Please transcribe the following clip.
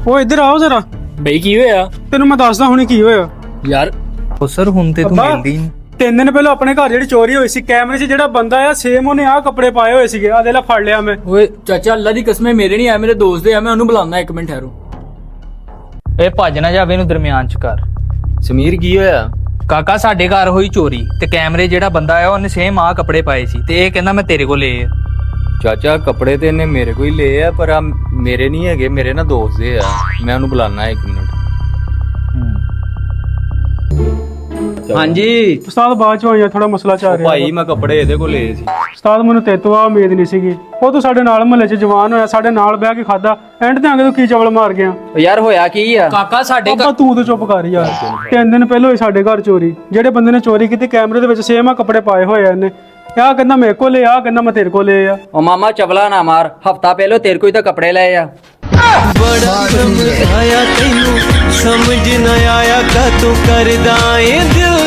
ਉਹ ਇੱਧਰ ਆਓ ਜ਼ਰਾ। ਬਈ ਕੀ ਹੋਇਆ ਤੈਨੂੰ ਮੈਂ ਦੱਸਦਾ ਹੁਣੀ ਕੀ ਹੋਇਆ ਯਾਰ। ਉਹ ਸਰ ਹੁਣ ਤੇ ਤੂੰ ਅੱਬਾ, ਮਿਲਦੀ ਨਹੀਂ। 3 ਦਿਨ ਪਹਿਲਾਂ ਆਪਣੇ ਘਰ ਜਿਹੜੀ ਚੋਰੀ ਹੋਈ ਸੀ, ਕੈਮਰੇ 'ਚ ਜਿਹੜਾ ਬੰਦਾ ਆ ਸੇਮ ਉਹਨੇ ਆਹ ਕੱਪੜੇ ਪਾਏ ਹੋਏ ਸੀਗੇ। ਆ ਦੇ ਲੈ ਫੜ ਲਿਆ ਮੈਂ। ਓਏ ਚਾਚਾ ਅੱਲਾ ਦੀ ਕਸਮ ਮੇਰੇ ਨਹੀਂ ਆ, ਮੇਰੇ ਦੋਸਤ ਦੇ ਆ। ਮੈਂ ਉਹਨੂੰ ਬੁਲਾਉਂਦਾ, 1 ਮਿੰਟ ਠਹਿਰੋ। ਇਹ ਭੱਜ ਨਾ ਜਾਵੇ, ਇਹਨੂੰ ਦਰਮਿਆਨ ਚ ਕਰ। ਸਮੀਰ ਕੀ ਹੋਇਆ? ਕਾਕਾ ਸਾਡੇ ਘਰ ਹੋਈ ਚੋਰੀ ਤੇ ਕੈਮਰੇ ਜਿਹੜਾ ਬੰਦਾ ਆ ਉਹਨੇ ਸੇਮ ਆਹ ਕੱਪੜੇ ਪਾਏ ਸੀ ਤੇ ਇਹ ਕਹਿੰਦਾ ਮੈਂ ਤੇਰੇ ਕੋਲ ਲਏ ਆ। ਚਾਚਾ ਕੱਪੜੇ ਤੇ ਇਹਨੇ ਮੇਰੇ ਕੋਲ ਹੀ ਲਏ ਆ, ਪਰ ਆ ਮੇਰੇ ਨਹੀਂ ਹੈਗੇ, ਮੇਰੇ ਨਾ ਦੋਸਤ ਦੇ ਆ। ਮੈਂ ਉਹਨੂੰ ਬੁਲਾਣਾ 1 ਮਿੰਟ। ਹਾਂਜੀ ਉਸਤਾਦ ਬਾਅਦ 'ਚ ਹੋਇਆ, ਥੋੜਾ ਮਸਲਾ ਚੱਲ ਰਿਹਾ। ਭਾਈ ਮੈਂ ਕੱਪੜੇ ਇਹਦੇ ਕੋਲ ਲਏ ਸੀ। ਉਸਤਾਦ ਮੈਨੂੰ ਤੇਤੋਂ ਆ ਉਮੀਦ ਨਹੀਂ ਸੀਗੀ। ਉਹ ਤੂੰ ਸਾਡੇ ਨਾਲ ਮਹੱਲੇ 'ਚ ਜਵਾਨ ਹੋਇਆ, ਸਾਡੇ ਨਾਲ ਬਹਿ ਕੇ ਖਾਦਾ, ਐਂਡ ਤੇ ਆ ਕੇ ਤੂੰ ਕੀ ਚਵਲ ਮਾਰ ਗਿਆ। ਯਾਰ ਹੋਇਆ ਕੀ ਆ? ਕਾਕਾ ਸਾਡੇ ਪਾਪਾ ਤੂੰ ਤਾਂ ਚੁੱਪ ਕਰ ਯਾਰ। 3 ਦਿਨ ਪਹਿਲਾਂ ਹੋਈ ਸਾਡੇ ਘਰ ਚੋਰੀ। ਜਿਹੜੇ ਬੰਦੇ ਨੇ ਚੋਰੀ ਕੀਤੀ ਕੈਮਰੇ ਦੇ ਵਿੱਚ ਸੇਮ ਆ ਕੱਪੜੇ ਪਾਏ ਹੋਏ ਆ ਇਹਨੇ। ਆਹ ਕਹਿੰਦਾ ਮੇਰੇ ਕੋਲ ਲਏ, ਆਹ ਕਹਿੰਦਾ ਮੈਂ ਤੇਰੇ ਕੋਲ ਲਏ ਆ। ਉਹ ਮਾਮਾ ਚਵਲਾ ਨਾ ਮਾਰ, ਹਫਤਾ ਪਹਿਲਾਂ ਤੇਰੇ ਕੋਈ ਤਾਂ ਕੱਪੜੇ ਲਏ ਆ। बड़ा समझाया तेनू समझ न आया का तू करदा ए दिल